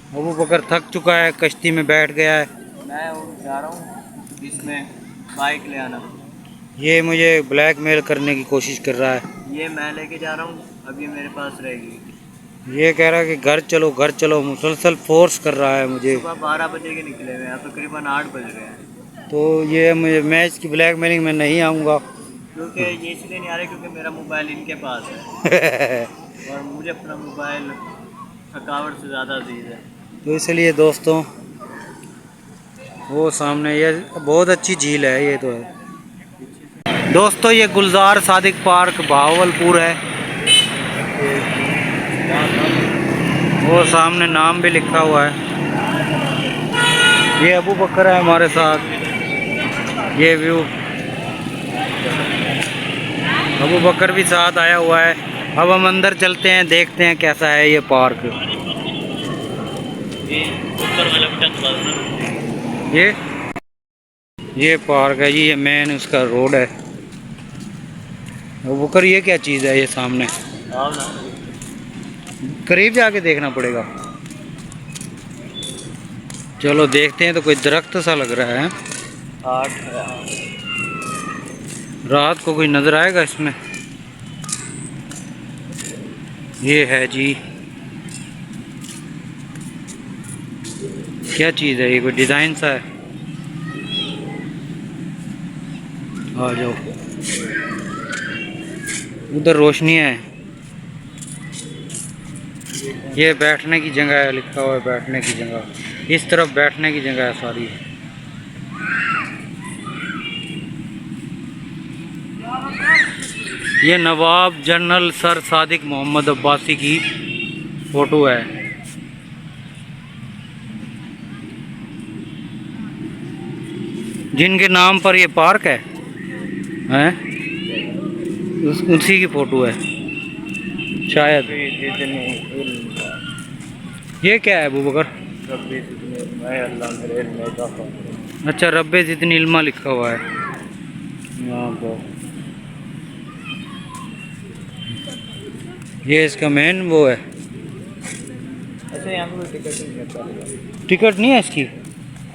अबू बकर थक चुका है, कश्ती में बैठ गया है। मैं जा रहा हूँ इसमें बाइक ले आना। ये मुझे ब्लैकमेल करने की कोशिश कर रहा है। ये मैं लेके जा रहा हूँ, अब ये मेरे पास रहेगी। ये कह रहा है कि घर चलो घर चलो, मुसलसल फोर्स कर रहा है मुझे। सुबह 12 बजे के निकले हुए हैं, तकरीबन 8 बज रहे हैं। तो ये मुझे मैच की ब्लैकमेलिंग में नहीं आऊँगा। क्योंकि ये इसलिए नहीं आ रहे क्योंकि मेरा मोबाइल इनके पास है और मुझे अपना मोबाइल थकावट से ज़्यादा अजीज है। तो इसलिए दोस्तों, वो सामने ये बहुत अच्छी झील है, ये तो है दोस्तों। ये गुलजार सादिक पार्क भावलपुर है। वो सामने नाम भी लिखा हुआ है। ये अबू बकर है हमारे साथ। ये व्यू, अबू बकर भी साथ आया हुआ है। अब हम अंदर चलते हैं, देखते हैं कैसा है ये पार्क। ये पार्क है जी, ये मेन उसका रोड है। अबू बकर ये क्या चीज़ है ये सामने? करीब जाके देखना पड़ेगा। चलो देखते हैं। तो कोई दरख्त सा लग रहा है। रात को कोई नज़र आएगा इसमें। ये है जी, क्या चीज़ है ये? कोई डिज़ाइन सा है। आ जाओ, उधर रोशनी है। ये बैठने की जगह है, लिखा हुआ है बैठने की जगह। इस तरफ बैठने की जगह है सारी। ये नवाब जनरल सर सादिक मोहम्मद अब्बासी की फ़ोटो है। जिनके नाम पर ये पार्क है, हैं? उसी की फ़ोटो है शायद। ये क्या है अबू बकर? अच्छा, रब्बे जितनी इल्मा लिखा हुआ है यहाँ पर। ये इसका मेन वो है। अच्छा, यहाँ पे टिकट नहीं है? टिकट नहीं है इसकी?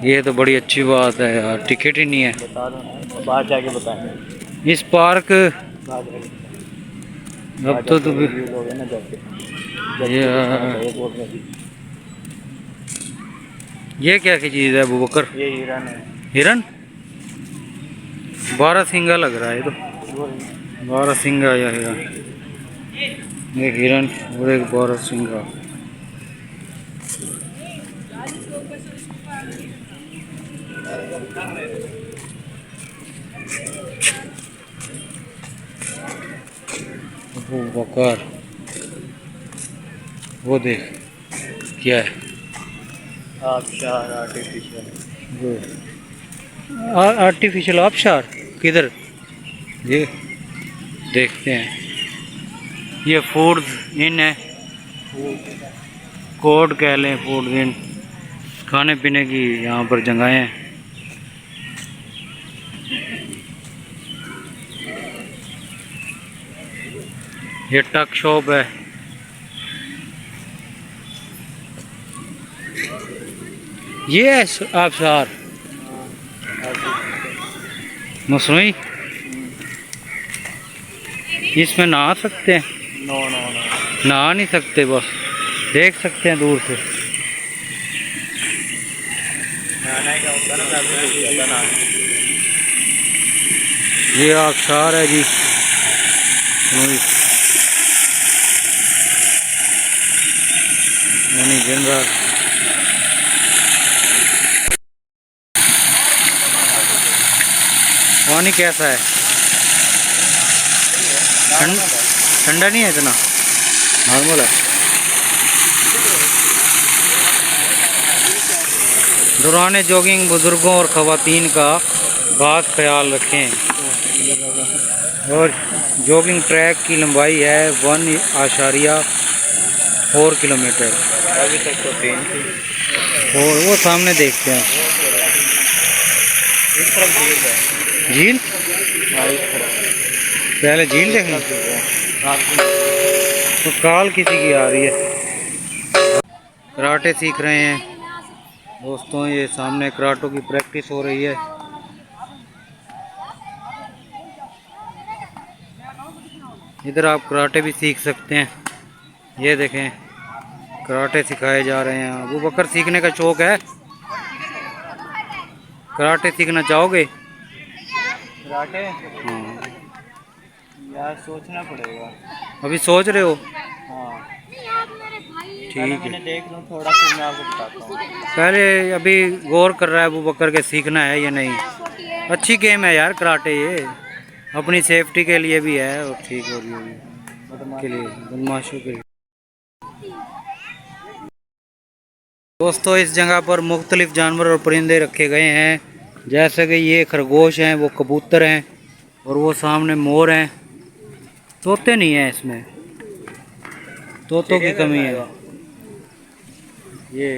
ये तो बड़ी अच्छी बात है यार, टिकट ही नहीं है। बता दो ना, बाहर जाके बताएंगे। इस पार्क अब तो ये क्या की चीज़ है अबू बकर? ये हिरन है। हिरन? 12 सिंगा लग रहा है ये तो। 12 सिंगा या हिरन? एक हिरन और एक 12 सिंगा। अबू बकर, वो देख क्या है? आबशार आर्टिफिशियल। वो आर्टिफिशियल आबशार किधर? ये देखते हैं। ये फूड इन है, कोड कह लें, फूड इन। खाने पीने की यहाँ पर जगहें हैं। ये टक शॉप है। ये है आबशार मसनूई। इसमें नहा सकते हैं? नो नो नो, नहा नहीं सकते, बस देख सकते हैं दूर से। नहाने का होता ना, पैसे ना। ये आबशार है जी। जनरल पानी कैसा है? ठंडा नहीं है इतना, नॉर्मल है। दौरान जॉगिंग बुजुर्गों और ख़वातीन का खास ख्याल रखें। और जॉगिंग ट्रैक की लंबाई है 1.4 किलोमीटर। अभी तक तो 3 थी। और वो सामने देखते हैं इस तरफ झील है। झील। हाँ, इस तरफ। पहले झील देखना। तो काल किसी की आ रही है। कराटे सीख रहे हैं दोस्तों। ये सामने कराटों की प्रैक्टिस हो रही है। इधर आप कराटे भी सीख सकते हैं। ये देखें, कराटे सिखाए जा रहे हैं। अबू बकर सीखने का शौक है? कराटे सीखना चाहोगे? कराटे? हाँ। यार सोचना पड़ेगा। अभी सोच रहे हो? हाँ ठीक मैंने है। देख लूँ थोड़ा, फिर मैं आपको बताता हूँ। पहले अभी गौर कर रहा है अबू बकर के सीखना है या नहीं। अच्छी गेम है यार कराटे, ये अपनी सेफ्टी के लिए भी है और ठीक हो रही है के लिए, बदमाशों के लिए। दोस्तों इस जगह पर मुख्तलिफ जानवर और परिंदे रखे गए हैं, जैसे कि ये खरगोश हैं, वो कबूतर हैं और वो सामने मोर हैं। तोते नहीं हैं इसमें, तोतों की कमी है। ये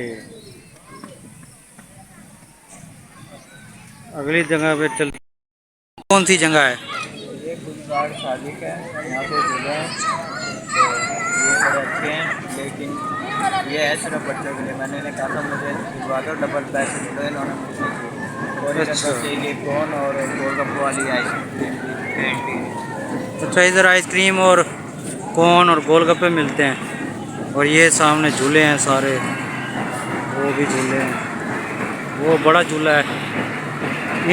अगली जगह पे चल। कौन सी जगह है? ये गुलजार शादी का है, यहाँ पे झूले हैं तो ये बड़े अच्छे हैं, लेकिन ये है सिर्फ बच्चों के लिए। मैंने इन्हें कहा था मुझे दिलवा दो, डबल पैसे मिले इन्होंने मुझे। और इधर अच्छा। बस ये कौन और गोलगप्पे वाली आइसक्रीम की कैंटीन। अच्छा, इधर आइसक्रीम और कोन और गोलगप्पे मिलते हैं। और ये सामने झूले हैं सारे, वो भी झूले हैं। वो बड़ा झूला है।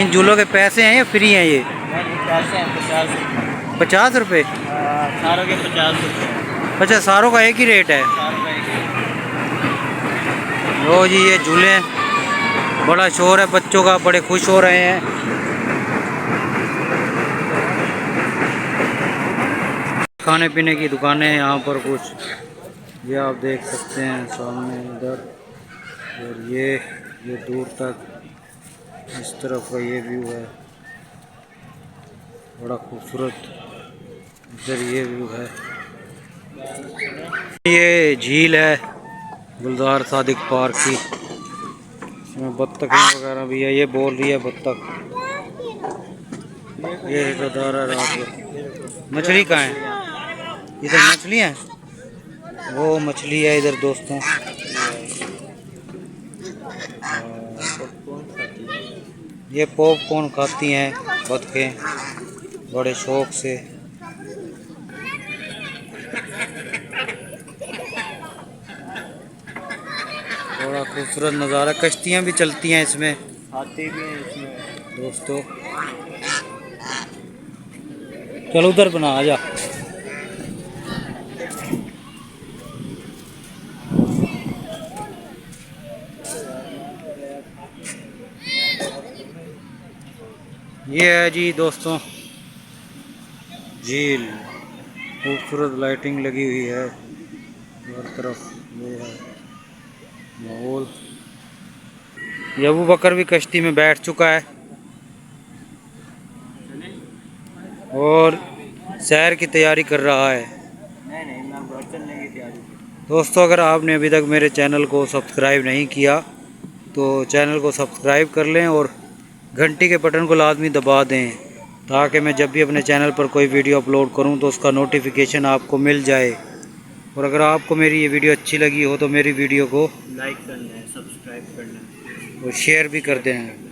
इन झूलों के पैसे हैं या फ्री हैं ये? नहीं पैसे हैं 50 रुपये। 50 रुपये? सारों के 50 रुपये। अच्छा, सारों का एक ही रेट है? सारों का एक ही। लो जी, ये झूले हैं। बड़ा शोर है बच्चों का, बड़े खुश हो रहे हैं। खाने पीने की दुकानें हैं यहाँ पर कुछ, ये आप देख सकते हैं सामने इधर। और ये दूर तक इस तरफ का ये व्यू है, बड़ा खूबसूरत। इधर ये व्यू है। ये झील है गुलजार सादिक पार्क की, इसमें बत्तखें वगैरह भी है। ये बोल रही है बत्तख। ये रिश्तेदार है रात को। मछली कहाँ है? इधर मछली है, वो मछली है इधर दोस्तों। ये पॉपकॉर्न खाती हैं बत्तखें बड़े शौक से। बड़ा खूबसूरत नज़ारा। कश्तियाँ भी चलती हैं इसमें, हाथी भी हैं इसमें दोस्तों। चलो उधर बना, आ जा। ये है जी दोस्तों झील, खूबसूरत लाइटिंग लगी हुई है हर तरफ। ये है माहौल। ये अबू बकर भी कश्ती में बैठ चुका है और सैर की तैयारी कर रहा है। नहीं मैं बहुत चलने की तैयारी की। दोस्तों अगर आपने अभी तक मेरे चैनल को सब्सक्राइब नहीं किया तो चैनल को सब्सक्राइब कर लें और घंटी के बटन को लाजमी दबा दें, ताकि मैं जब भी अपने चैनल पर कोई वीडियो अपलोड करूं तो उसका नोटिफिकेशन आपको मिल जाए। और अगर आपको मेरी ये वीडियो अच्छी लगी हो तो मेरी वीडियो को लाइक करना है, सब्सक्राइब करना है और शेयर भी कर दें।